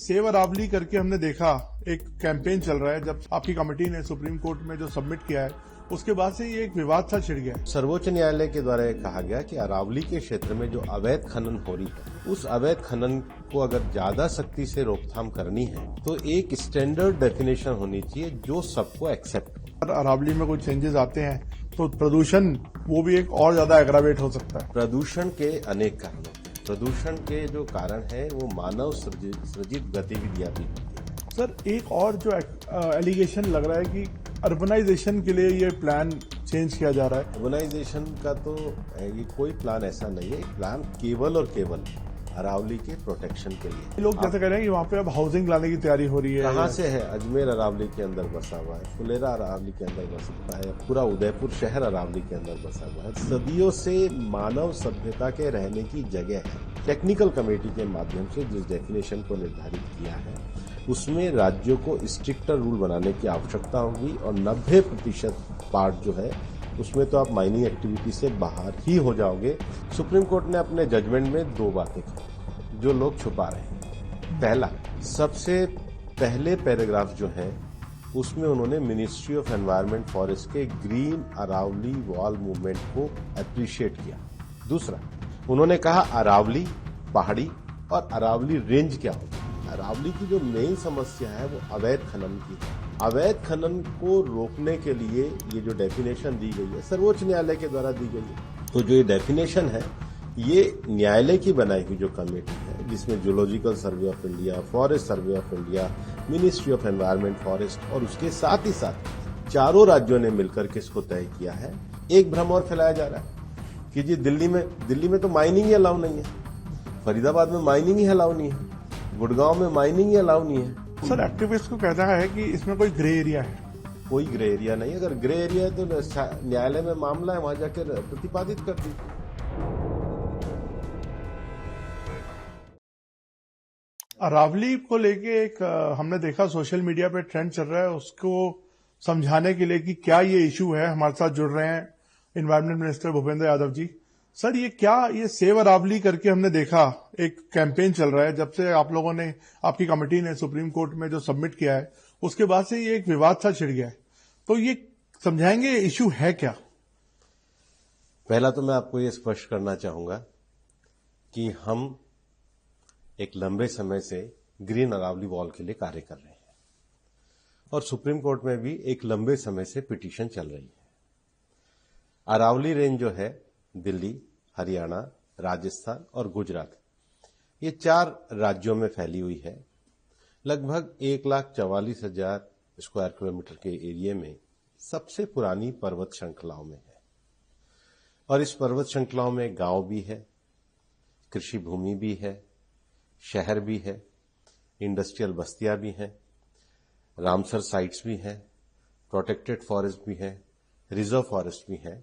Save Aravalli करके हमने देखा एक कैंपेन चल रहा है। जब आपकी कमेटी ने सुप्रीम कोर्ट में जो सबमिट किया है उसके बाद से ये एक विवाद सा छिड़ गया है। सर्वोच्च न्यायालय के द्वारा ये कहा गया कि अरावली के क्षेत्र में जो अवैध खनन हो रही है उस अवैध खनन को अगर ज्यादा सख्ती से रोकथाम करनी है तो एक स्टैंडर्ड डेफिनेशन होनी चाहिए जो सबको एक्सेप्ट हो। अरावली में कोई चेंजेस आते हैं तो प्रदूषण वो भी एक और ज्यादा एग्रावेट हो सकता है। प्रदूषण के अनेक कारण होते हैं। प्रदूषण के जो कारण है वो मानव सृजित गतिविधियां भी होती है। सर एक और जो एलिगेशन लग रहा है कि अर्बनाइजेशन के लिए ये प्लान चेंज किया जा रहा है। अर्बनाइजेशन का तो ये कोई प्लान ऐसा नहीं है। प्लान केवल और केवल अरावली के प्रोटेक्शन के लिए। लोग जैसे कह रहे हैं कि वहाँ पे अब हाउसिंग लाने की तैयारी हो रही है। कहाँ से है? अजमेर अरावली के अंदर बसा हुआ है, फुलेरा अरावली के अंदर बसा हुआ है, पूरा उदयपुर शहर अरावली के अंदर बसा हुआ है। सदियों से मानव सभ्यता के रहने की जगह है। टेक्निकल कमेटी के माध्यम से जिस डेफिनेशन को निर्धारित किया है उसमें राज्यों को स्ट्रिक्टर रूल बनाने की आवश्यकता होगी और 90% पार्ट जो है उसमें तो आप माइनिंग एक्टिविटी से बाहर ही हो जाओगे। सुप्रीम कोर्ट ने अपने जजमेंट में 2 बातें की जो लोग छुपा रहे हैं। पहला, सबसे पहले पैराग्राफ जो है उसमें उन्होंने मिनिस्ट्री ऑफ एनवायरनमेंट फॉरेस्ट के ग्रीन अरावली वॉल मूवमेंट को अप्रिशिएट किया। दूसरा, उन्होंने कहा अरावली पहाड़ी और अरावली रेंज क्या होगी। अरावली की जो मेन समस्या है वो अवैध खनन की है। अवैध खनन को रोकने के लिए ये जो डेफिनेशन दी गई है सर्वोच्च न्यायालय के द्वारा दी गई है। तो जो ये डेफिनेशन है ये न्यायालय की बनाई हुई जो कमेटी है जिसमें zoological survey of India, forest survey of India, ministry of environment forest और उसके साथ ही साथ चारों राज्यों ने मिलकर के इसको तय किया है। एक भ्रम और फैलाया जा रहा है कि जी दिल्ली में तो माइनिंग ही अलाउ नहीं है, फरीदाबाद में माइनिंग ही अलाउ नहीं है, गुड़गांव में माइनिंग ही अलाउ नहीं है। सर एक्टिविस्ट को कहता है कि इसमें कोई ग्रे एरिया है। कोई ग्रे एरिया नहीं। अगर ग्रे एरिया है तो न्यायालय में मामला है, वहां जाकर प्रतिपादित कर दी। अरावली को लेके एक हमने देखा सोशल मीडिया पे ट्रेंड चल रहा है, उसको समझाने के लिए कि क्या ये इशू है। हमारे साथ जुड़ रहे हैं environment minister Bhupendra Yadav ji. Sir ये सेव अरावली करके हमने देखा एक कैंपेन चल रहा है। जब से आप लोगों ने, आपकी कमेटी ने सुप्रीम कोर्ट में जो सबमिट किया है उसके बाद से ये एक विवाद सा छिड़ गया है। तो ये समझाएंगे इशू है क्या? पहला तो मैं आपको ये स्पष्ट करना चाहूंगा कि हम एक लंबे समय से ग्रीन अरावली वॉल के लिए कार्य कर रहे हैं और सुप्रीम कोर्ट में भी एक लंबे समय से पिटीशन चल रही है। अरावली रेंज जो है दिल्ली, हरियाणा, राजस्थान और गुजरात, ये 4 राज्यों में फैली हुई है। लगभग 1,44,000 स्क्वायर किलोमीटर के एरिया में सबसे पुरानी पर्वत श्रृंखलाओं में है और इस पर्वत श्रृंखलाओं में गांव भी है, कृषि भूमि भी है, शहर भी है, इंडस्ट्रियल बस्तियां भी हैं, रामसर साइट्स भी हैं, प्रोटेक्टेड फॉरेस्ट भी है, रिजर्व फॉरेस्ट भी है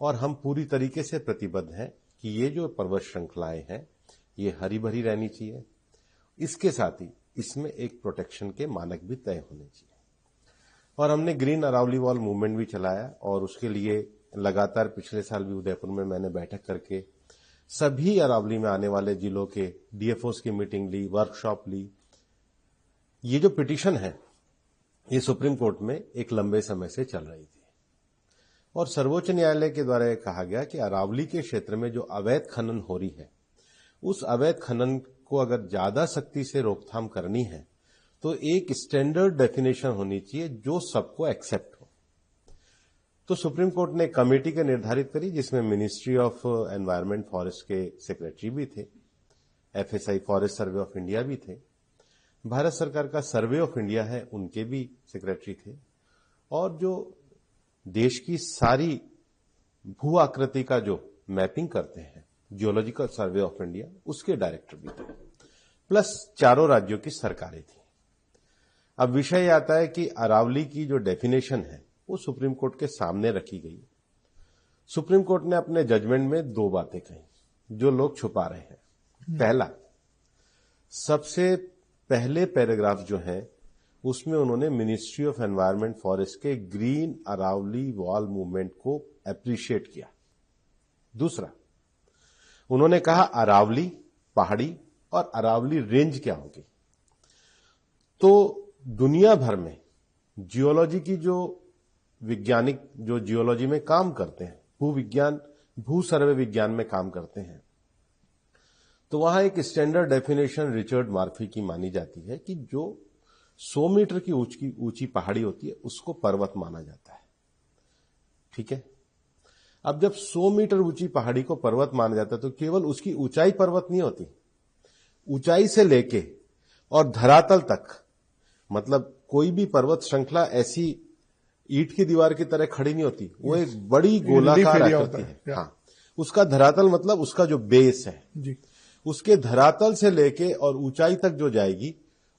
और हम पूरी तरीके से प्रतिबद्ध हैं कि ये जो पर्वत श्रृंखलाएं हैं ये हरी भरी रहनी चाहिए। इसके साथ ही इसमें एक प्रोटेक्शन के मानक भी तय होने चाहिए और हमने ग्रीन अरावली वॉल मूवमेंट भी चलाया और उसके लिए लगातार पिछले साल भी उदयपुर में मैंने बैठक करके सभी अरावली में आने वाले जिलों के डीएफओस की मीटिंग ली, वर्कशॉप ली। ये जो पिटीशन है ये सुप्रीम कोर्ट में एक लंबे समय से चल रही थी और सर्वोच्च न्यायालय के द्वारा यह कहा गया कि अरावली के क्षेत्र में जो अवैध खनन हो रही है उस अवैध खनन को अगर ज्यादा सख्ती से रोकथाम करनी है तो एक स्टैंडर्ड डेफिनेशन होनी चाहिए जो सबको एक्सेप्ट हो। तो सुप्रीम कोर्ट ने कमेटी के निर्धारित करी जिसमें मिनिस्ट्री ऑफ एनवायरनमेंट फॉरेस्ट के सेक्रेटरी भी थे, FSI forest survey of India भी थे, भारत सरकार का सर्वे ऑफ इंडिया है उनके भी सेक्रेटरी थे और जो देश की सारी भू आकृति का जो मैपिंग करते हैं जियोलॉजिकल सर्वे ऑफ इंडिया उसके डायरेक्टर भी थे, प्लस चारों राज्यों की सरकारें थी। अब विषय आता है कि अरावली की जो डेफिनेशन है वो सुप्रीम कोर्ट के सामने रखी गई। सुप्रीम कोर्ट ने अपने जजमेंट में 2 बातें कही जो लोग छुपा रहे हैं। पहला, सबसे पहले पैराग्राफ जो है उसमें उन्होंने मिनिस्ट्री ऑफ एनवायरनमेंट फॉरेस्ट के ग्रीन अरावली वॉल मूवमेंट को अप्रिशिएट किया। दूसरा, उन्होंने कहा अरावली पहाड़ी और अरावली रेंज क्या होगी। तो दुनिया भर में जियोलॉजी की जो वैज्ञानिक जो जियोलॉजी में काम करते हैं, भूविज्ञान भू सर्वे विज्ञान में काम करते हैं, तो वहां एक स्टैंडर्ड डेफिनेशन रिचर्ड मर्फी की मानी जाती है कि जो 100 मीटर की ऊंची पहाड़ी होती है उसको पर्वत माना जाता है। ठीक है, अब जब 100 मीटर ऊंची पहाड़ी को पर्वत माना जाता है तो केवल उसकी ऊंचाई पर्वत नहीं होती, ऊंचाई से लेके और धरातल तक, मतलब कोई भी पर्वत श्रृंखला ऐसी ईंट की दीवार की तरह खड़ी नहीं होती, वो एक बड़ी गोलाकार आकृति है। हाँ, उसका धरातल मतलब उसका जो बेस है जी, उसके धरातल से लेके और ऊंचाई तक जो जाएगी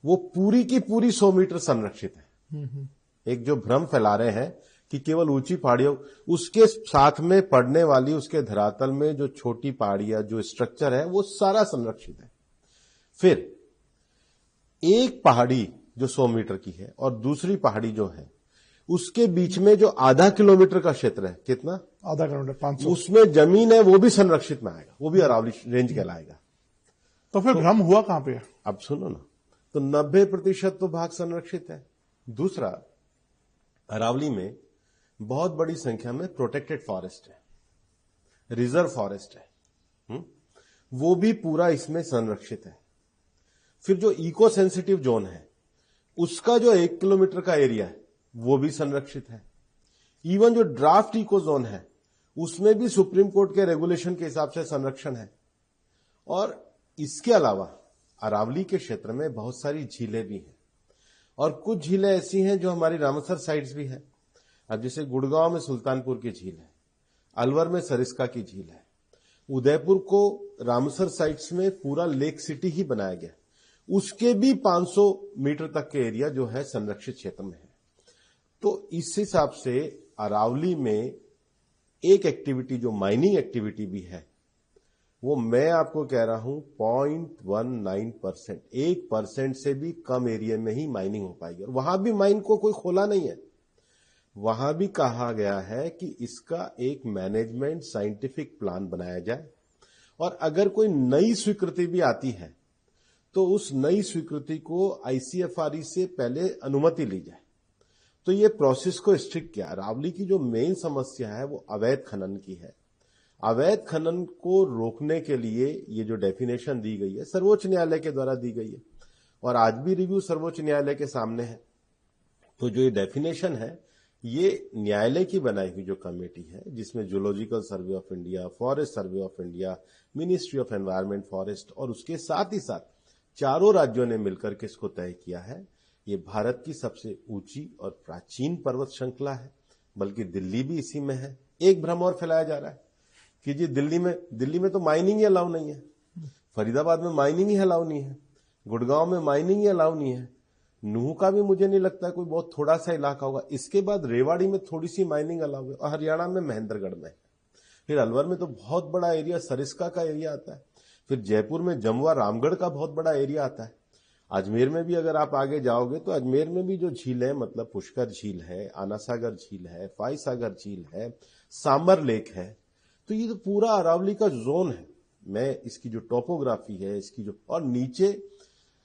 वो पूरी की पूरी 100 मीटर संरक्षित है। एक जो भ्रम फैला रहे हैं कि केवल ऊंची पहाड़ियों, उसके साथ में पड़ने वाली उसके धरातल में जो छोटी पहाड़ियां जो स्ट्रक्चर है वो सारा संरक्षित है। फिर एक पहाड़ी जो 100 मीटर की है और दूसरी पहाड़ी जो है उसके बीच में जो आधा किलोमीटर का क्षेत्र है, कितना, आधा किलोमीटर 500, उसमें जमीन है वो भी संरक्षित में आएगा, वो भी अरावली रेंज कहलाएगा। तो फिर भ्रम हुआ कहां पे? अब सुनो ना, तो 90% तो भाग संरक्षित है। दूसरा, अरावली में बहुत बड़ी संख्या में प्रोटेक्टेड फॉरेस्ट है, रिजर्व फॉरेस्ट है, वो भी पूरा इसमें संरक्षित है। फिर जो इको सेंसिटिव जोन है उसका जो 1 किलोमीटर का एरिया है वो भी संरक्षित है। इवन जो ड्राफ्ट इको जोन है उसमें भी सुप्रीम कोर्ट के रेगुलेशन के हिसाब से संरक्षण है। और इसके अलावा अरावली के क्षेत्र में बहुत सारी झीलें भी हैं और कुछ झीलें ऐसी हैं जो हमारी रामसर साइट्स भी है। अब जैसे गुड़गांव में सुल्तानपुर की झील है, अलवर में सरिस्का की झील है, उदयपुर को रामसर साइट्स में पूरा लेक सिटी ही बनाया गया, उसके भी 500 मीटर तक के एरिया जो है संरक्षित क्षेत्र में है। तो इस हिसाब से अरावली में एक एक्टिविटी जो माइनिंग एक्टिविटी भी है वो मैं आपको कह रहा हूं 0.19%, 1% से भी कम एरिया में ही माइनिंग हो पाएगी। और वहां भी माइन को कोई खोला नहीं है, वहां भी कहा गया है कि इसका एक मैनेजमेंट साइंटिफिक प्लान बनाया जाए और अगर कोई नई स्वीकृति भी आती है तो उस नई स्वीकृति को आईसीएफआरई से पहले अनुमति ली जाए। तो ये प्रोसेस को स्ट्रिक्ट किया। अरावली की जो मेन समस्या है वो अवैध खनन की है। अवैध खनन को रोकने के लिए ये जो डेफिनेशन दी गई है सर्वोच्च न्यायालय के द्वारा दी गई है और आज भी रिव्यू सर्वोच्च न्यायालय के सामने है। तो जो ये डेफिनेशन है ये न्यायालय की बनाई हुई जो कमेटी है जिसमें zoological survey of India, forest survey of India, ministry of environment, forest और उसके साथ ही साथ चारों राज्यों ने मिलकर के इसको तय किया है। ये भारत की सबसे ऊंची और प्राचीन पर्वत श्रृंखला है, बल्कि दिल्ली भी इसी में है। एक भ्रम और फैलाया जा रहा है कि जी दिल्ली में तो माइनिंग ही अलाउ नहीं है, फरीदाबाद में माइनिंग ही अलाउ नहीं है, गुड़गांव में माइनिंग ही अलाउ नहीं है, नूह का भी मुझे नहीं लगता कोई बहुत थोड़ा सा इलाका होगा, इसके बाद रेवाड़ी में थोड़ी सी माइनिंग अलाउ है और हरियाणा में महेंद्रगढ़ में है। फिर अलवर में तो बहुत बड़ा एरिया सरिस्का का एरिया आता है, फिर जयपुर में जमुआ रामगढ़ का बहुत बड़ा एरिया आता है। अजमेर में भी अगर आप आगे जाओगे तो अजमेर में भी जो झील है, मतलब पुष्कर झील है, आनासागर झील है, फाईसागर झील है, सांबर लेक है। तो ये तो पूरा अरावली का जोन है। मैं इसकी जो टोपोग्राफी है, इसकी जो, और नीचे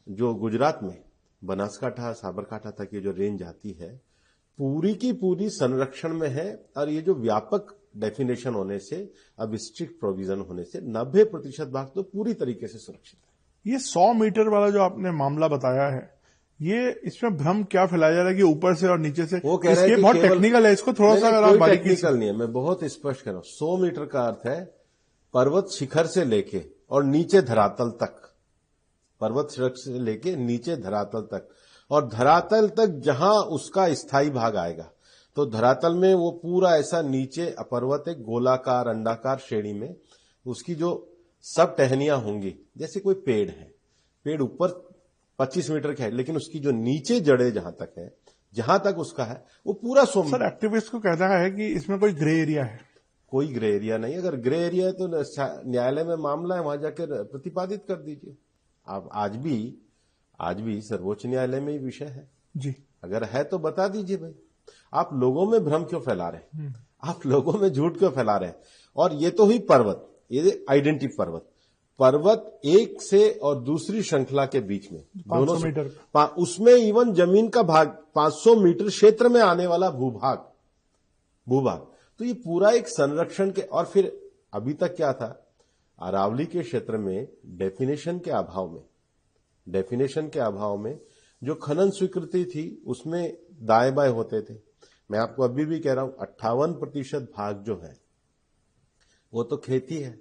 जो गुजरात में बनासकांठा साबरकांठा तक ये जो रेंज आती है पूरी की पूरी संरक्षण में है। और ये जो व्यापक डेफिनेशन होने से, अब स्ट्रिक्ट प्रोविजन होने से 90% भाग तो पूरी तरीके से सुरक्षित है। ये 100 मीटर वाला जो आपने मामला बताया है, ये इसमें भ्रम क्या फैलाया जा रहा है कि ऊपर से और नीचे से? वो कह रहे हैं कि बहुत टेक्निकल है, इसको थोड़ा सा कोई टेक्निकल नहीं है, मैं बहुत स्पष्ट कर रहा हूं। 100 मीटर का अर्थ है पर्वत शिखर से लेके और नीचे धरातल तक, पर्वत शिखर से लेके नीचे धरातल तक, और धरातल तक जहां उसका स्थायी भाग आएगा। तो धरातल में वो पूरा ऐसा नीचे पर्वत एक गोलाकार अंडाकार श्रेणी में उसकी जो सब टहनियां होंगी, जैसे कोई पेड़ है, पेड़ ऊपर 25 मीटर का है लेकिन उसकी जो नीचे जड़े जहां तक है, जहां तक उसका है वो पूरा 100 मीटर। सर, एक्टिविस्ट को कहना है कि इसमें कोई ग्रे एरिया है। कोई ग्रे एरिया नहीं। अगर ग्रे एरिया है तो न्यायालय में मामला है, वहां जाकर प्रतिपादित कर दीजिए। आप आज भी सर्वोच्च न्यायालय में ही विषय है जी। अगर है तो बता दीजिए भाई। आप लोगों में भ्रम क्यों फैला रहे हैं, आप लोगों में झूठ क्यों फैला रहे हैं? और ये तो हुई पर्वत, ये आइडेंटिटी पर्वत। पर्वत एक से और दूसरी श्रृंखला के बीच में 500 मीटर उसमें इवन जमीन का भाग 500 मीटर क्षेत्र में आने वाला भूभाग तो ये पूरा एक संरक्षण के। और फिर अभी तक क्या था, अरावली के क्षेत्र में डेफिनेशन के अभाव में जो खनन स्वीकृति थी उसमें दाएं बाएं होते थे। मैं आपको अभी भी कह रहा हूं 58% भाग जो है वो तो खेती है,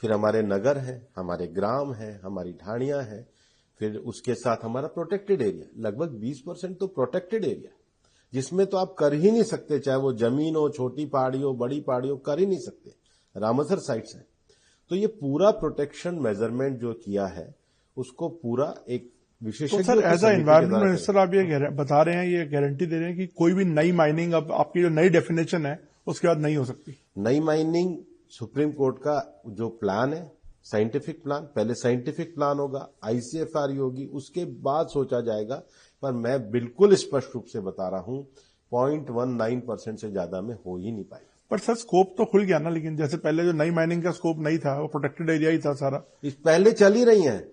फिर हमारे नगर है, हमारे ग्राम है, हमारी ढाणियां है, फिर उसके साथ हमारा प्रोटेक्टेड एरिया, लगभग 20% तो प्रोटेक्टेड एरिया जिसमें तो आप कर ही नहीं सकते, चाहे वो जमीन हो, छोटी पहाड़ी हो, बड़ी पहाड़ी हो, कर ही नहीं सकते। रामसर साइट्स है। तो ये पूरा प्रोटेक्शन मेजरमेंट जो किया है उसको पूरा एक विशेषज्ञ। तो sir as a environment minister आप ये बता रहे हैं, ये गारंटी दे रहे हैं कि कोई भी नई माइनिंग, अब आपकी जो नई डेफिनेशन है उसके बाद नहीं हो सकती नई माइनिंग। सुप्रीम कोर्ट का जो प्लान है, साइंटिफिक प्लान, पहले साइंटिफिक प्लान होगा, आईसीएफआर होगी, उसके बाद सोचा जाएगा। पर मैं बिल्कुल स्पष्ट रूप से बता रहा हूं 0.19% से ज्यादा में हो ही नहीं पाएगा। पर सर स्कोप तो खुल गया ना, लेकिन जैसे पहले जो नई माइनिंग का स्कोप नहीं था, वो प्रोटेक्टेड एरिया ही था सारा। इस पहले चल ही रही है,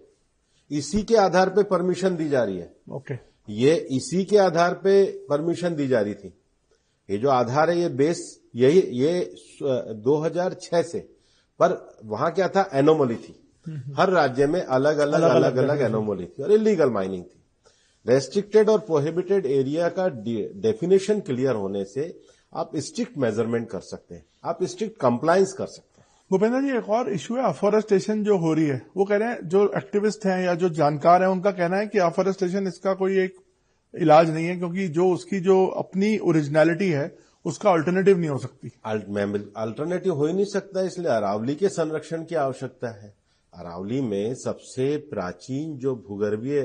इसी के आधार पे परमिशन दी जा रही है। ओके, ये इसी के आधार पे परमिशन दी जा रही थी। ये जो आधार है, ये बेस ये 2006 से। पर वहां क्या था, एनोमली थी। हर राज्य में अलग अलग एनोमली थी और इलीगल माइनिंग थी। रेस्ट्रिक्टेड और प्रोहिबिटेड एरिया का डेफिनेशन क्लियर होने से आप स्ट्रिक्ट मेजरमेंट कर सकते हैं, आप स्ट्रिक्ट कंप्लायंस कर सकते हैं। भूपेंद्र जी, एक और इश्यू है अफॉरेस्टेशन जो हो रही है। वो कह रहे हैं, जो एक्टिविस्ट हैं या जो जानकार हैं, उनका कहना है कि अफॉरेस्टेशन इसका कोई एक इलाज नहीं है, क्योंकि जो उसकी जो अपनी ओरिजिनलिटी है उसका अल्टरनेटिव नहीं हो सकती। अल्टरनेटिव हो ही नहीं सकता, इसलिए अरावली के संरक्षण की आवश्यकता है। अरावली में सबसे प्राचीन जो भूगर्भीय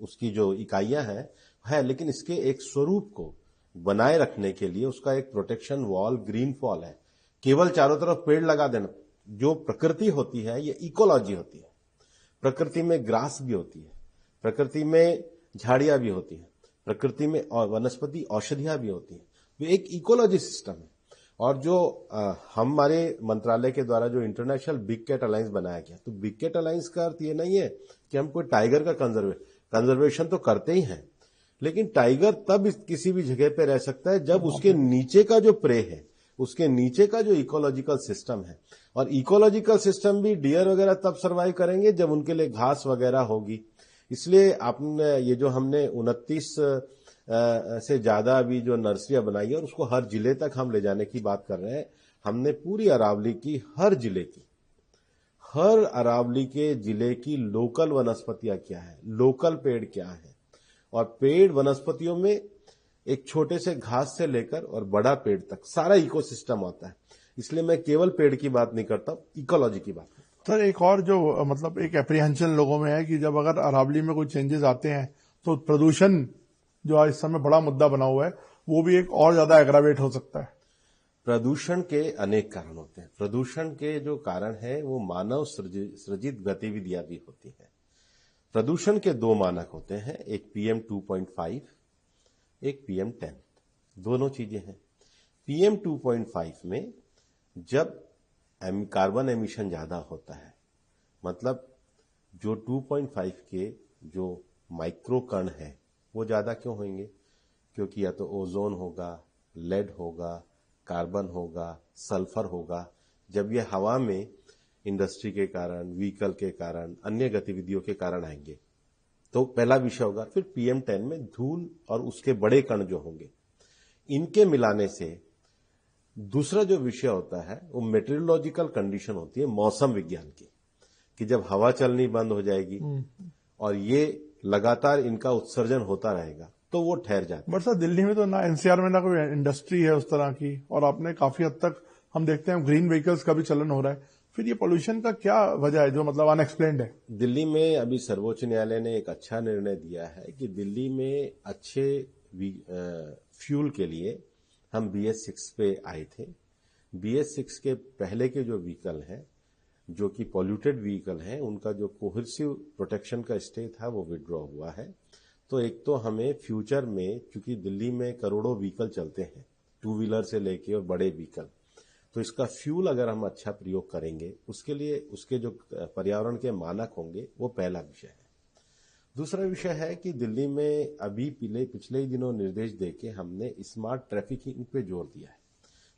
उसकी जो इकाइयां है, लेकिन इसके एक स्वरूप को बनाए रखने के लिए उसका एक प्रोटेक्शन वॉल ग्रीन फॉल है। केवल चारों तरफ पेड़ लगा देना, जो प्रकृति होती है ये इकोलॉजी होती है। प्रकृति में ग्रास भी होती है, प्रकृति में झाड़ियां भी होती है, प्रकृति में वनस्पति औषधियां भी होती है। ये एक इकोलॉजी सिस्टम है। और जो हमारे मंत्रालय के द्वारा जो इंटरनेशनल बिग कैट अलायंस बनाया गया, तो बिग कैट अलायंस का अर्थ ये नहीं है कि हम कोई टाइगर का कंजर्वेशन तो करते ही हैं, लेकिन टाइगर तब किसी भी जगह पे रह सकता है जब उसके नीचे का जो प्रे है, उसके नीचे का जो इकोलॉजिकल सिस्टम है। और इकोलॉजिकल सिस्टम भी डियर वगैरह तब सर्वाइव करेंगे जब उनके लिए घास वगैरह होगी। इसलिए आपने ये जो हमने 29 से ज्यादा अभी जो नर्सरियां बनाई है और उसको हर जिले तक हम ले जाने की बात कर रहे हैं। हमने पूरी अरावली की हर अरावली के जिले की लोकल वनस्पतियां क्या है, लोकल पेड़ क्या है, और पेड़ वनस्पतियों में एक छोटे से घास से लेकर और बड़ा पेड़ तक सारा इकोसिस्टम आता है। इसलिए मैं केवल पेड़ की बात नहीं करता, इकोलॉजी की बात करता हूं। सर एक और जो मतलब एक एप्रीहेंशन लोगों में है कि जब अगर अरावली में कोई चेंजेस आते हैं तो प्रदूषण जो इस समय बड़ा मुद्दा बना हुआ है, वो भी एक और ज्यादा एग्रावेट हो सकता है। प्रदूषण के अनेक कारण होते हैं। प्रदूषण के जो कारण है वो मानव सृजित गतिविधियां भी होती हैं। प्रदूषण के दो मानक होते हैं, एक PM 2.5, एक PM 10। दोनों चीजें हैं। PM 2.5 में जब कार्बन एमिशन ज्यादा होता है, मतलब जो 2.5 के जो माइक्रो कण है वो ज्यादा क्यों होंगे? क्योंकि या तो ओजोन होगा, लेड होगा, कार्बन होगा, सल्फर होगा। जब ये हवा में इंडस्ट्री के कारण, व्हीकल के कारण, अन्य गतिविधियों के कारण आएंगे, तो पहला विषय होगा। फिर PM 10 में धूल और उसके बड़े कण जो होंगे, इनके मिलाने से दूसरा जो विषय होता है वो मेटेरोलॉजिकल कंडीशन होती है, मौसम विज्ञान की, कि जब हवा चलनी बंद हो जाएगी और ये लगातार इनका उत्सर्जन होता रहेगा तो वो ठहर जाता है। बट सर दिल्ली में तो ना NCR में ना कोई इंडस्ट्री है उस तरह की, और आपने काफी हद तक हम देखते हैं ग्रीन व्हीकल्स का भी चलन हो रहा है। फिर ये पोल्यूशन का क्या वजह है जो मतलब अनएक्सप्लेन्ड है? दिल्ली में अभी सर्वोच्च न्यायालय ने एक अच्छा निर्णय दिया है कि दिल्ली में अच्छे फ्यूल के लिए हम BS6 पे आए थे। BS6 के पहले के जो व्हीकल हैं, जो कि पॉल्यूटेड व्हीकल हैं, उनका जो कोहेसिव प्रोटेक्शन का स्टे था वो विड्रॉ हुआ है। तो एक तो हमें फ्यूचर में, क्योंकि दिल्ली में करोड़ों व्हीकल चलते हैं, टू व्हीलर से लेके और बड़े व्हीकल, तो इसका फ्यूल अगर हम अच्छा प्रयोग करेंगे, उसके लिए उसके जो पर्यावरण के मानक होंगे, वो पहला विषय है। दूसरा विषय है कि दिल्ली में अभी पिछले ही दिनों निर्देश देके हमने स्मार्ट ट्रैफिकिंग पे जोर दिया है।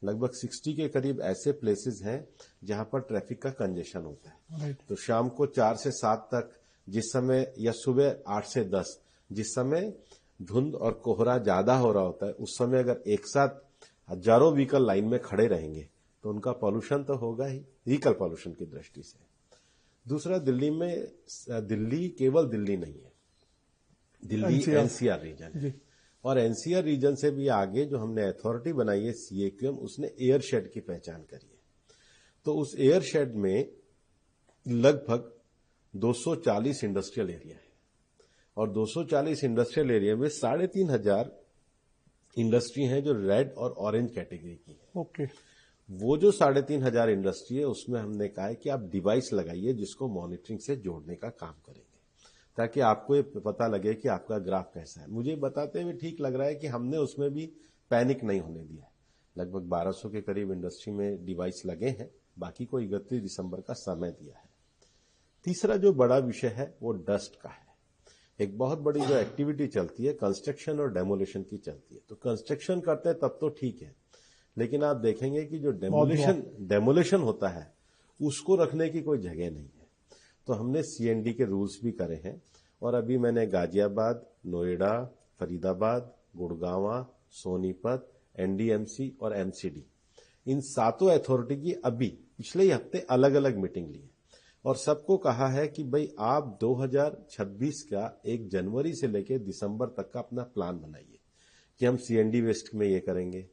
लगभग 60 के करीब ऐसे प्लेसेस हैं जहां पर ट्रैफिक का कंजेशन होता है। तो शाम को 4 से 7 तक जिस समय, या सुबह 8 से 10 जिस समय धुंध और कोहरा ज्यादा हो रहा होता है, उस समय अगर एक साथ हजारों व्हीकल लाइन में खड़े रहेंगे तो उनका पॉल्यूशन तो होगा ही, व्हीकल पॉल्यूशन की दृष्टि से। दूसरा, दिल्ली केवल दिल्ली नहीं है, दिल्ली एनसीआर रीजन है। और एनसीआर रीजन से भी आगे जो हमने अथॉरिटी बनाई है सीएक्यूएम, उसने एयर शेड की पहचान करी है। तो उस एयर शेड में लगभग 240 इंडस्ट्रियल एरिया है, और 240 इंडस्ट्रियल एरिया में 3,500 इंडस्ट्री हैं जो रेड और ऑरेंज कैटेगरी की है। ओके। वो जो 3,500 इंडस्ट्री है, उसमें हमने कहा है कि आप डिवाइस लगाइए जिसको मॉनिटरिंग से जोड़ने का काम करेंगे, ताकि आपको ये पता लगे कि आपका ग्राफ कैसा है। मुझे बताते हुए ठीक लग रहा है कि हमने उसमें भी पैनिक नहीं होने दिया है। लगभग 1200 के करीब इंडस्ट्री में डिवाइस लगे हैं, बाकी को 31 दिसंबर का समय दिया है। तीसरा जो बड़ा विषय है वो डस्ट का है। एक बहुत बड़ी जो एक्टिविटी चलती है कंस्ट्रक्शन और डेमोलिशन की चलती है। तो कंस्ट्रक्शन करते हैं तब तो ठीक है, लेकिन आप देखेंगे कि जो डेमोलिशन होता है उसको रखने की कोई जगह नहीं है। तो हमने सीएनडी के रूल्स भी करे हैं, और अभी मैंने गाजियाबाद, नोएडा, फरीदाबाद, गुड़गांव, सोनीपत, एनडीएमसी और एमसीडी, इन 7 अथॉरिटी की अभी पिछले ही हफ्ते अलग अलग मीटिंग ली है, और सबको कहा है कि भाई आप 2026 का 1 जनवरी से लेकर दिसंबर तक का अपना प्लान बनाइए कि हम सीएनडी वेस्ट में ये करेंगे,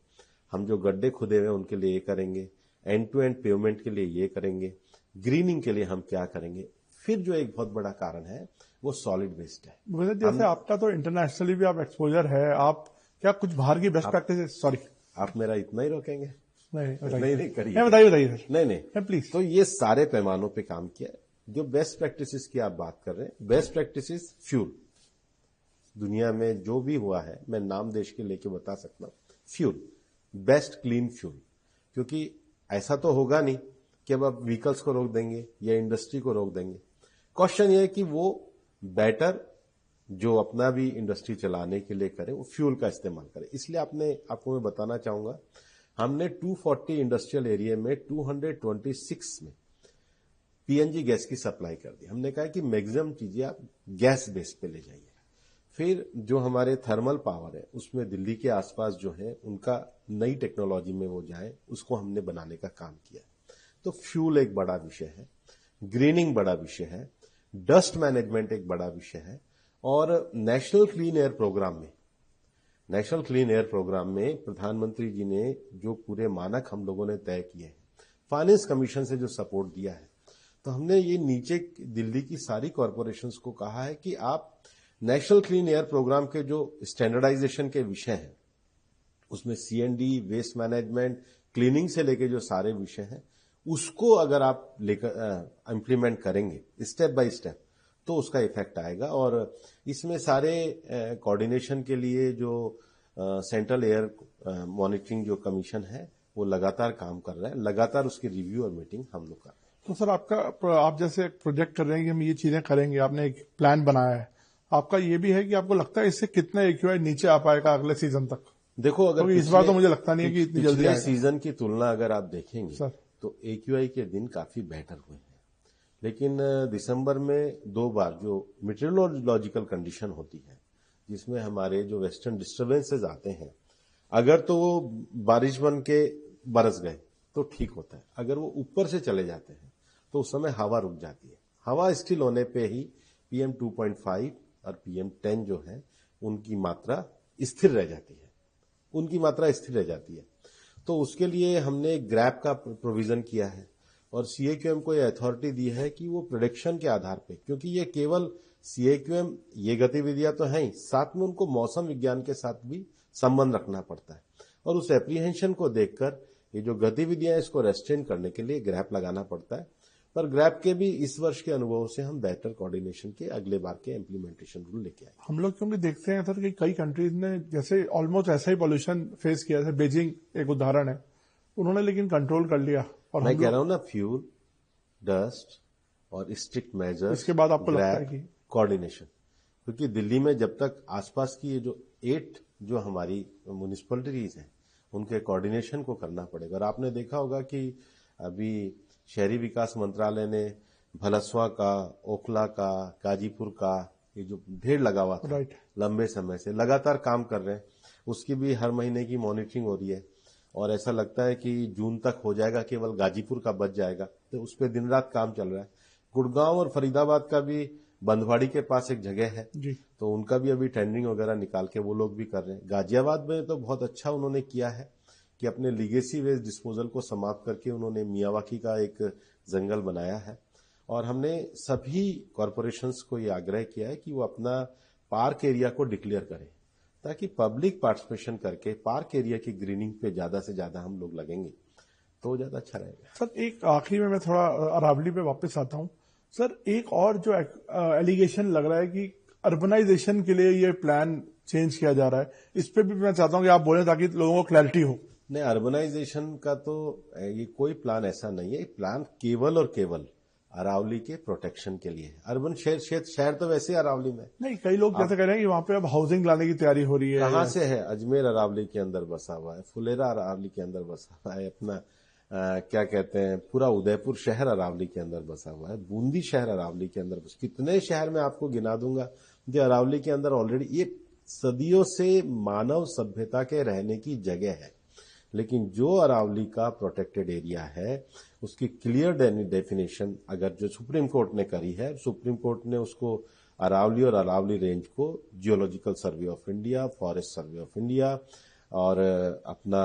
हम जो गड्ढे खुदे हुए उनके लिए ये करेंगे, एंड टू एंड पेवमेंट के लिए ये करेंगे, ग्रीनिंग के लिए हम क्या करेंगे। फिर जो एक बहुत बड़ा कारण है वो सॉलिड वेस्ट है। जैसे आपका तो इंटरनेशनली भी आप एक्सपोजर है, आप क्या कुछ बाहर की बेस्ट प्रैक्टिस, सॉरी आप मेरा इतना ही रोकेंगे? नहीं करिए, बताइए सर। नहीं प्लीज। तो ये सारे पैमानों पे काम किया। जो बेस्ट प्रैक्टिसेस की आप बात कर रहे हैं, बेस्ट प्रैक्टिसेस फ्यूल, दुनिया में जो भी हुआ है मैं नाम देश के लेके बता सकता हूं। फ्यूल, बेस्ट क्लीन फ्यूल, क्योंकि ऐसा तो होगा नहीं कि अब आप व्हीकल्स को रोक देंगे या इंडस्ट्री को रोक देंगे। क्वेश्चन ये है कि वो बेटर जो अपना भी इंडस्ट्री चलाने के लिए करे वो फ्यूल का इस्तेमाल करे। इसलिए आपको मैं बताना चाहूंगा, हमने 240 इंडस्ट्रियल एरिया में 226 में पीएनजी गैस की सप्लाई कर दी। हमने कहा कि मैक्सिमम चीजें आप गैस बेस पे ले जाइए। फिर जो हमारे थर्मल पावर है उसमें दिल्ली के आसपास जो है उनका नई टेक्नोलॉजी में वो जाए, उसको हमने बनाने का काम किया। तो फ्यूल एक बड़ा विषय है, ग्रीनिंग बड़ा विषय है, डस्ट मैनेजमेंट एक बड़ा विषय है, और नेशनल क्लीन एयर प्रोग्राम में प्रधानमंत्री जी ने जो पूरे मानक हम लोगों ने तय किए हैं, फाइनेंस कमीशन से जो सपोर्ट दिया है, तो हमने ये नीचे दिल्ली की सारी कॉरपोरेशंस को कहा है कि आप नेशनल क्लीन एयर प्रोग्राम के जो स्टैंडर्डाइजेशन के विषय हैं, उसमें सीएनडी, वेस्ट मैनेजमेंट, क्लीनिंग से लेके जो सारे विषय हैं, उसको अगर आप लेकर इंप्लीमेंट करेंगे स्टेप बाय स्टेप, तो उसका इफेक्ट आएगा। और इसमें सारे कोऑर्डिनेशन के लिए जो सेंट्रल एयर मॉनिटरिंग जो कमीशन है वो लगातार काम कर रहा है, लगातार उसकी रिव्यू और मीटिंग हम लोग कर रहे हैं। तो सर आप जैसे प्रोजेक्ट कर रहे हैं कि हम ये चीजें करेंगे, आपने एक प्लान बनाया है, आपका ये भी है कि आपको लगता है इससे कितना एक्यूआई नीचे आ पाएगा अगले सीजन तक? देखो, अगर इस बार तो मुझे लगता नहीं है कि इतनी जल्दी आएगा। सीजन की तुलना अगर आप देखेंगे सर, तो एक्यूआई के दिन काफी बेटर हुए हैं, लेकिन दिसंबर में 2 बार जो मीटरोलॉजिकल कंडीशन होती है, जिसमें हमारे जो वेस्टर्न डिस्टर्बेंसेज आते हैं, अगर तो वो बारिश बन के बरस गए तो ठीक होता है, अगर वो ऊपर से चले जाते हैं तो उस समय हवा रुक जाती है। हवा स्टिल होने पे ही PM 2.5 और PM 10 जो है उनकी मात्रा स्थिर रह जाती है, तो उसके लिए हमने ग्रैप का प्रोविजन किया है, और सीएक्यूएम को यह अथॉरिटी दी है कि वो प्रेडिक्शन के आधार पे, क्योंकि ये केवल सीएक्यूएम ये गतिविधियां तो हैं ही, साथ में उनको मौसम विज्ञान के साथ भी संबंध रखना पड़ता है, और उस एप्रीहेंशन को देखकर ये जो गतिविधियां हैं इसको रेस्ट्रेन करने के लिए ग्रैप लगाना पड़ता है। पर ग्रैप के भी इस वर्ष के अनुभव से हम बेहतर कोऑर्डिनेशन के अगले बार के इम्प्लीमेंटेशन रूल लेके आए। हम लोग क्योंकि देखते हैं सर कि कई कंट्रीज ने जैसे ऑलमोस्ट ऐसा ही पॉल्यूशन फेस किया है, बीजिंग एक उदाहरण है, उन्होंने लेकिन कंट्रोल कर लिया। और मैं कह रहा हूं ना, फ्यूल, डस्ट और स्ट्रिक्ट मेजर्स, इसके बाद आपको लगता है कि कोऑर्डिनेशन, क्योंकि दिल्ली में जब तक आसपास की ये जो 8 जो हमारी म्युनिसिपैलिटीज हैं उनके कोऑर्डिनेशन को करना पड़ेगा। और आपने देखा होगा कि अभी शहरी विकास मंत्रालय ने भलसवा का, ओखला का, गाजीपुर का ये जो ढेर लगा हुआ था लंबे समय से, लगातार काम कर रहे हैं। उसकी भी हर महीने की मॉनिटरिंग हो रही है और ऐसा लगता है कि जून तक हो जाएगा, केवल गाजीपुर का बच जाएगा, तो उस पर दिन रात काम चल रहा है। गुड़गांव और फरीदाबाद का भी बंधवाड़ी के पास एक जगह है जी, तो उनका भी अभी टेंडरिंग वगैरह निकाल के वो लोग भी कर रहे हैं। गाजियाबाद में तो बहुत अच्छा उन्होंने किया है कि अपने लीगेसी वेस्ट डिस्पोजल को समाप्त करके उन्होंने मियावाकी का एक जंगल बनाया है। और हमने सभी कॉरपोरेशंस को ये आग्रह किया है कि वो अपना पार्क एरिया को डिक्लेयर करें, ताकि पब्लिक पार्टिसिपेशन करके पार्क एरिया की ग्रीनिंग पे ज्यादा से ज्यादा हम लोग लगेंगे तो ज्यादा अच्छा रहेगा। सर एक आखिरी में मैं थोड़ा अरावली पे वापस आता हूं। सर एक और जो एलिगेशन लग रहा है कि अर्बनाइजेशन के लिए ये प्लान चेंज किया जा रहा है, इस पे भी मैं चाहता हूं कि आप बोलें ताकि लोगों को क्लैरिटी हो। नहीं, अर्बनाइजेशन का तो ये कोई प्लान ऐसा नहीं है। प्लान केवल और केवल अरावली के प्रोटेक्शन के लिए। अर्बन शहर तो वैसे अरावली में नहीं, कई लोग जैसे कह रहे हैं कि वहां पे अब हाउसिंग लाने की तैयारी हो रही है। कहां से है? अजमेर अरावली के अंदर बसा हुआ है, फुलेरा अरावली के अंदर बसा हुआ है, अपना क्या कहते हैं, पूरा उदयपुर शहर अरावली के अंदर बसा हुआ है, बूंदी शहर अरावली के अंदर बसा। कितने शहर में आपको गिना दूंगा जो अरावली के अंदर ऑलरेडी, ये सदियों से मानव सभ्यता के रहने की जगह है। लेकिन जो अरावली का प्रोटेक्टेड एरिया है उसकी क्लियर डेफिनेशन अगर जो सुप्रीम कोर्ट ने करी है, सुप्रीम कोर्ट ने उसको अरावली और अरावली रेंज को geological survey of India, forest survey of India और अपना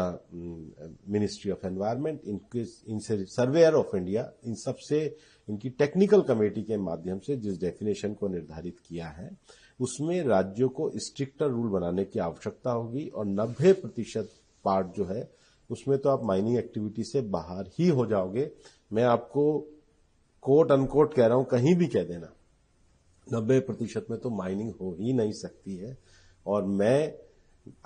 मिनिस्ट्री ऑफ एनवायरनमेंट, इनसे सर्वेयर ऑफ इंडिया, इन सब से इनकी टेक्निकल कमेटी के माध्यम से जिस डेफिनेशन को निर्धारित किया है उसमें राज्यों को स्ट्रिक्टर रूल बनाने की आवश्यकता होगी। और 90% पार्ट जो है उसमें तो आप माइनिंग एक्टिविटी से बाहर ही हो जाओगे। मैं आपको कोट अनकोट कह रहा हूं, कहीं भी कह देना 90% में तो माइनिंग हो ही नहीं सकती है। और मैं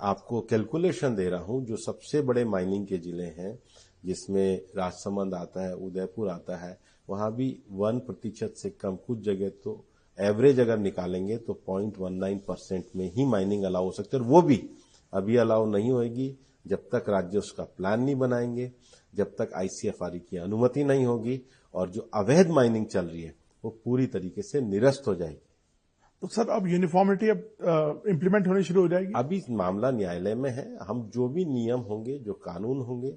आपको कैलकुलेशन दे रहा हूं, जो सबसे बड़े माइनिंग के जिले हैं जिसमें राजसमंद आता है, उदयपुर आता है, वहां भी 1% से कम, कुछ जगह तो एवरेज अगर निकालेंगे तो 0.19% में ही माइनिंग अलाउ हो सकती है। और वो भी अभी अलाउ नहीं होगी जब तक राज्य उसका प्लान नहीं बनाएंगे, जब तक आईसीएफआर की अनुमति नहीं होगी, और जो अवैध माइनिंग चल रही है वो पूरी तरीके से निरस्त हो जाएगी। तो सर अब यूनिफॉर्मिटी अब इम्प्लीमेंट होनी शुरू हो जाएगी? अभी मामला न्यायालय में है। हम जो भी नियम होंगे, जो कानून होंगे,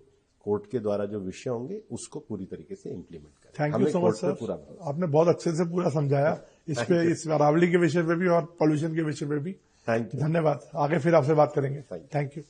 कोर्ट के द्वारा जो विषय होंगे उसको पूरी तरीके से इम्प्लीमेंट करें। Thank you so much sir, आपने बहुत अच्छे से पूरा समझाया इस पे, इस अरावली के विषय पे भी और पॉल्यूशन के विषय पे भी। थैंक यू, धन्यवाद। आगे फिर आपसे बात करेंगे। Thank you.